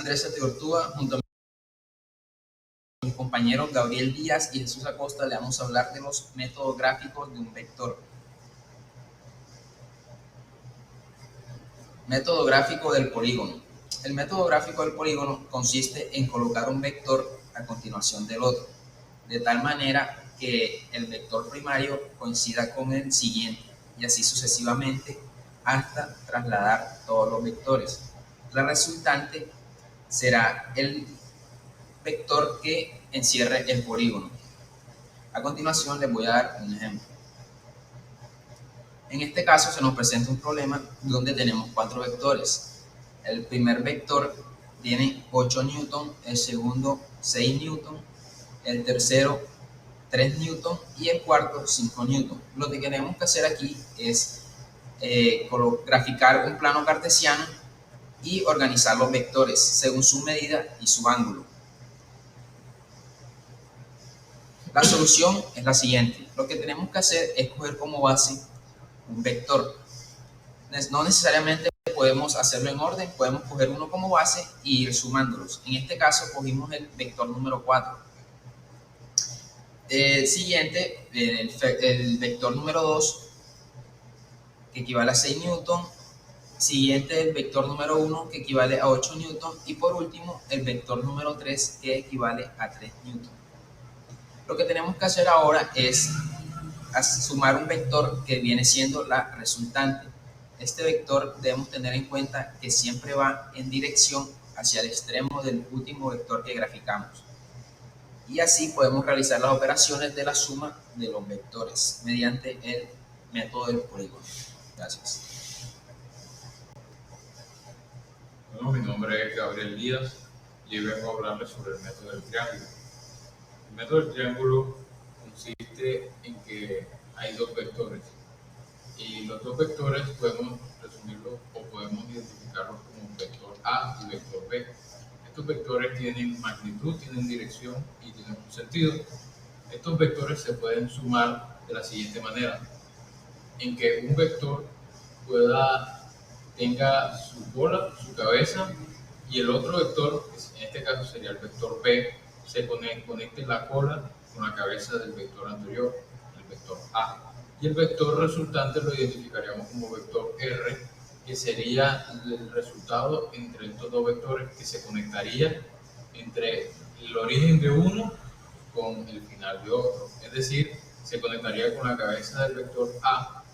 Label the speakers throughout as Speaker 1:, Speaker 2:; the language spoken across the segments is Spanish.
Speaker 1: Andrés Ortúa, junto a mis compañeros Gabriel Díaz y Jesús Acosta, le vamos a hablar de los métodos gráficos de un vector. Método gráfico del polígono. El método gráfico del polígono consiste en colocar un vector a continuación del otro, de tal manera que el vector primario coincida con el siguiente y así sucesivamente hasta trasladar todos los vectores. La resultante será el vector que encierre el polígono. A continuación les voy a dar un ejemplo. En este caso se nos presenta un problema donde tenemos 4 vectores. El primer vector tiene 8 newton, el segundo 6 newton, el tercero 3 newton y el cuarto 5 newton. Lo que tenemos que hacer aquí es graficar un plano cartesiano y organizar los vectores según su medida y su ángulo. La solución es la siguiente. Lo que tenemos que hacer es coger como base un vector. No necesariamente podemos hacerlo en orden, podemos coger uno como base y ir sumándolos. En este caso cogimos el vector número 4. Siguiente, el vector número 2, que equivale a 6 newton. Siguiente, el vector número 1, que equivale a 8 newton. Y por último, el vector número 3, que equivale a 3 newton. Lo que tenemos que hacer ahora es sumar un vector que viene siendo la resultante. Este vector debemos tener en cuenta que siempre va en dirección hacia el extremo del último vector que graficamos. Y así podemos realizar las operaciones de la suma de los vectores mediante el método del polígono. Gracias.
Speaker 2: Bueno, mi nombre es Gabriel Díaz y hoy vengo a hablarles sobre el método del triángulo. El método del triángulo consiste en que hay 2 vectores y los 2 vectores podemos resumirlos o podemos identificarlos como vector A y vector B. Estos vectores tienen magnitud, tienen dirección y tienen un sentido. Estos vectores se pueden sumar de la siguiente manera, en que un vector tenga su cola, su cabeza, y el otro vector, que en este caso sería el vector B, se conecte la cola con la cabeza del vector anterior, el vector A. Y el vector resultante lo identificaríamos como vector R, que sería el resultado entre estos 2 vectores que se conectaría entre el origen de uno con el final de otro. Es decir, se conectaría con la cabeza del vector A,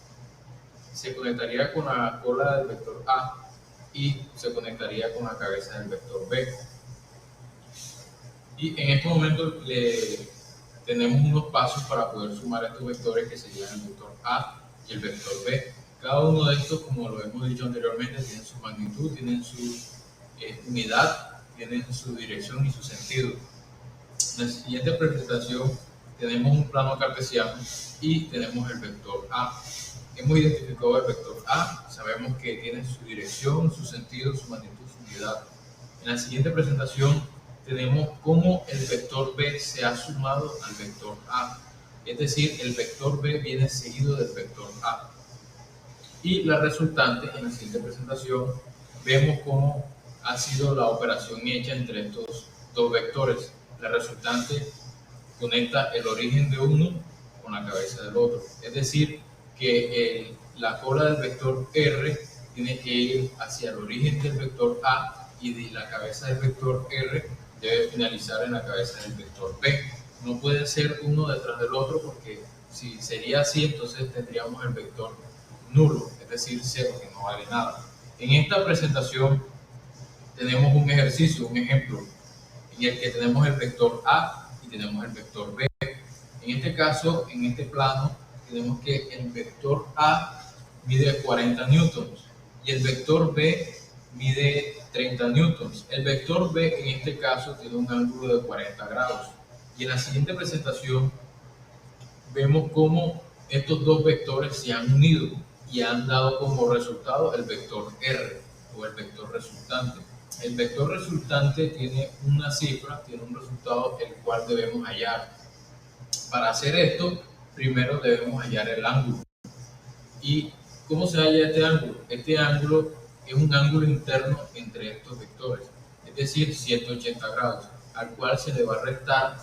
Speaker 2: se conectaría con la cola del vector A y se conectaría con la cabeza del vector B. Y en este momento tenemos unos pasos para poder sumar estos vectores que serían el vector A y el vector B. Cada uno de estos, como lo hemos dicho anteriormente, tienen su magnitud, tienen su unidad, tienen su dirección y su sentido. En la siguiente presentación tenemos un plano cartesiano y tenemos el vector A. Hemos identificado el vector A, sabemos que tiene su dirección, su sentido, su magnitud, su unidad. En la siguiente presentación tenemos cómo el vector B se ha sumado al vector A. Es decir, el vector B viene seguido del vector A. Y la resultante, en la siguiente presentación, vemos cómo ha sido la operación hecha entre estos 2 vectores. La resultante conecta el origen de uno con la cabeza del otro. Es decir, que la cola del vector R tiene que ir hacia el origen del vector A y la cabeza del vector R debe finalizar en la cabeza del vector B. No puede ser uno detrás del otro porque si sería así, entonces tendríamos el vector nulo, es decir, 0, que no vale nada. En esta presentación tenemos un ejercicio, un ejemplo, en el que tenemos el vector A y tenemos el vector B. En este caso, en este plano, tenemos que el vector A mide 40 newtons y el vector B mide 30 newtons. El vector B en este caso tiene un ángulo de 40 grados. Y en la siguiente presentación vemos cómo estos 2 vectores se han unido y han dado como resultado el vector R o el vector resultante. El vector resultante tiene una cifra, tiene un resultado el cual debemos hallar. Para hacer esto, primero debemos hallar el ángulo. ¿Y cómo se halla este ángulo? Este ángulo es un ángulo interno entre estos vectores. Es es decir, 180 grados, al cual se le va a restar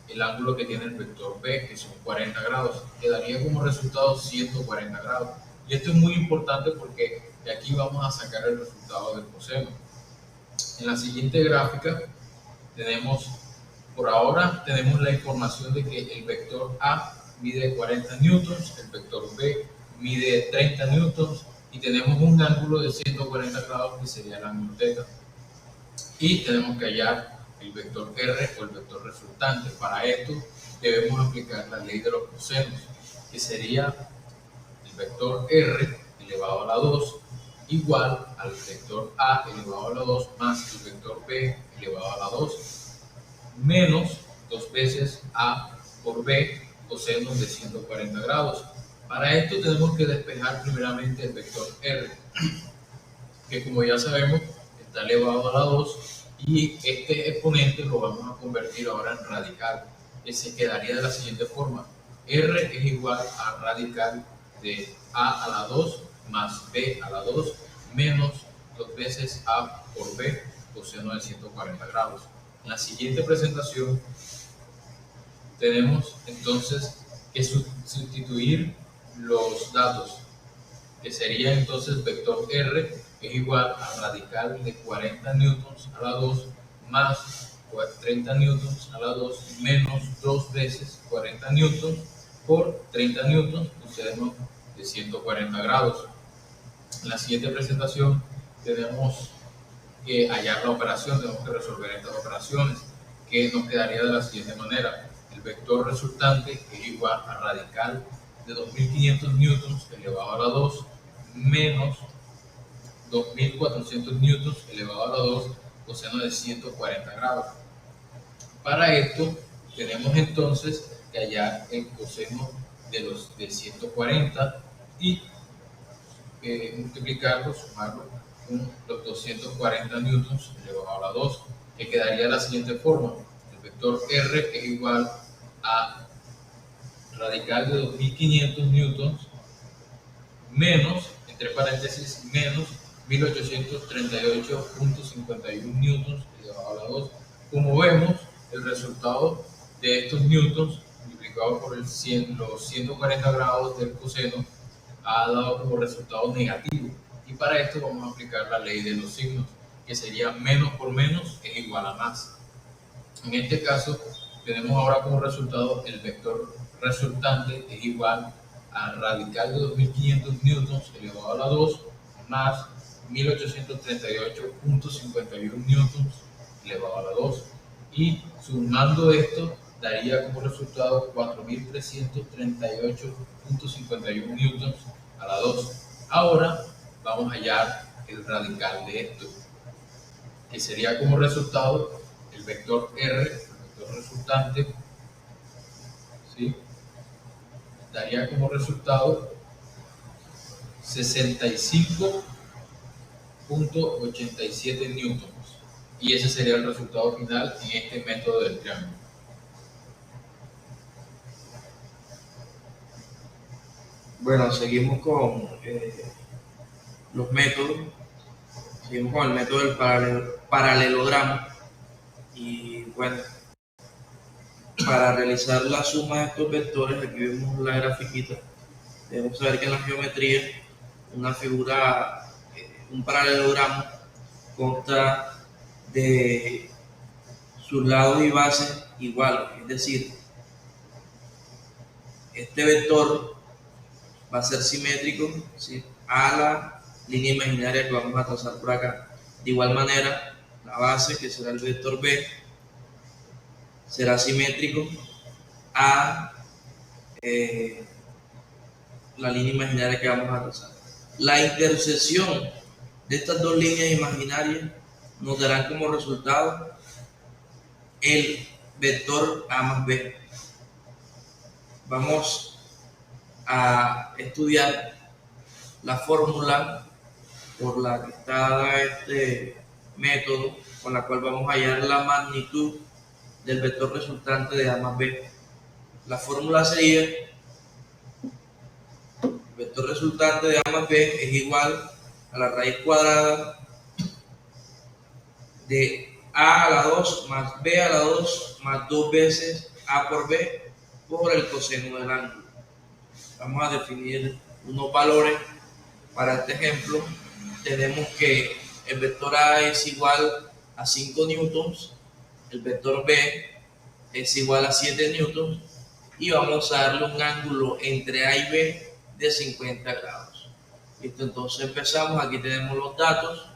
Speaker 2: el ángulo que tiene el vector B, que son 40 grados, quedaría como resultado 140 grados. Y esto es muy importante porque de aquí vamos a sacar el resultado del coseno. En la siguiente gráfica por ahora tenemos la información de que el vector A mide 40 newtons, el vector B mide 30 newtons y tenemos un ángulo de 140 grados que sería el ángulo θ. Y tenemos que hallar el vector R o el vector resultante. Para esto debemos aplicar la ley de los cosenos, que sería el vector R elevado a la 2 igual al vector A elevado a la 2 más el vector B elevado a la 2 menos 2 veces A por B coseno de 140 grados. Para esto tenemos que despejar primeramente el vector R, que como ya sabemos está elevado a la 2 y este exponente lo vamos a convertir ahora en radical, que se quedaría de la siguiente forma: R es igual a radical de A a la 2 más B a la 2 menos 2 veces A por B coseno de 140 grados. En la siguiente presentación tenemos entonces que sustituir los datos, que sería entonces vector R es igual a radical de 40 newtons a la 2 más 30 newtons a la 2 menos 2 veces 40 newtons por 30 newtons coseno de 140 grados. En la siguiente presentación tenemos que hallar la operación, tenemos que resolver estas operaciones, que nos quedaría de la siguiente manera: el vector resultante es igual a radical de 2500 newtons elevado a la 2 menos 2400 newtons elevado a la 2 coseno de 140 grados. Para esto tenemos entonces que hallar el coseno de 140 y multiplicarlo, sumarlo con los 240 newtons elevado a la 2, que quedaría de la siguiente forma: el vector R es igual a radical de 2500 newtons menos, entre paréntesis, menos 1838.51 newtons elevado a la 2. Como vemos, el resultado de estos newtons multiplicado por los 140 grados del coseno ha dado como resultado negativo, y para esto vamos a aplicar la ley de los signos, que sería menos por menos es igual a más. En este caso tenemos ahora como resultado el vector resultante es igual a radical de 2500 newtons elevado a la 2 más 1838.51 newtons elevado a la 2, y sumando esto daría como resultado 4338.51 newtons a la 2. Ahora vamos a hallar el radical de esto, que sería como resultado el vector R, el vector resultante, ¿sí? Daría como resultado 65.87 newtons, y ese sería el resultado final en este método del triángulo.
Speaker 3: Bueno, seguimos con los métodos. Seguimos con el método del paralelogramo. Y bueno, para realizar la suma de estos vectores, aquí vemos la grafiquita. Debemos saber que en la geometría una figura, un paralelogramo, consta de sus lados y bases iguales. Es decir, este vector va a ser simétrico, ¿sí?, a la línea imaginaria que vamos a trazar por acá. De igual manera, la base, que será el vector B, será simétrico a la línea imaginaria que vamos a trazar. La intersección de estas dos líneas imaginarias nos darán como resultado el vector A más B. Vamos a estudiar la fórmula por la que está dado este método, con la cual vamos a hallar la magnitud del vector resultante de A más B. La fórmula sería: el vector resultante de A más B es igual a la raíz cuadrada de A a la 2 más B a la 2 más 2 veces A por B por el coseno del ángulo. Vamos a definir unos valores. Para este ejemplo, tenemos que el vector A es igual a 5 newtons, el vector B es igual a 7 newtons y vamos a darle un ángulo entre A y B de 50 grados. Listo, entonces empezamos. Aquí tenemos los datos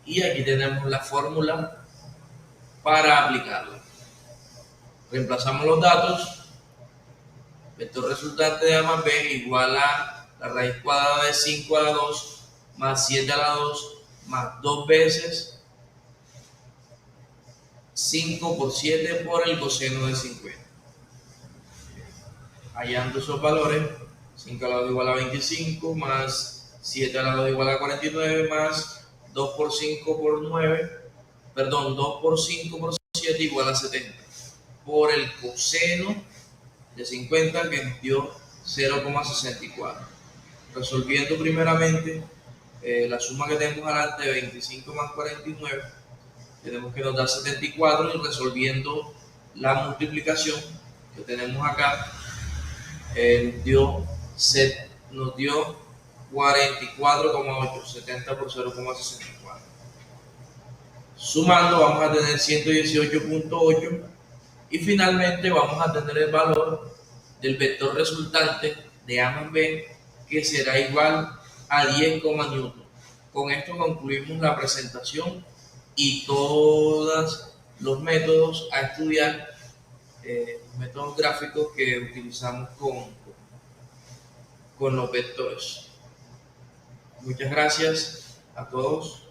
Speaker 3: y aquí tenemos la fórmula para aplicarla. Reemplazamos los datos. Vector resultante de A más B igual a la raíz cuadrada de 5 a la 2 más 7 a la 2 más 2 veces 5 por 7 por el coseno de 50. Hallando esos valores, 5 a la 2 igual a 25 más 7 a la 2 igual a 49 más 2 por 5 por 9, perdón, 2 por 5 por 7 igual a 70 por el coseno de 50 que nos dio 0,64. Resolviendo primeramente la suma que tenemos adelante de 25 más 49, tenemos que nos da 74 y resolviendo la multiplicación que tenemos acá, nos dio 44,8, 70 por 0,64. Sumando vamos a tener 118,8 y finalmente vamos a tener el valor del vector resultante de A más B, que será igual a 10, newton. Con esto concluimos la presentación y todos los métodos a estudiar, métodos gráficos que utilizamos con los vectores. Muchas gracias a todos.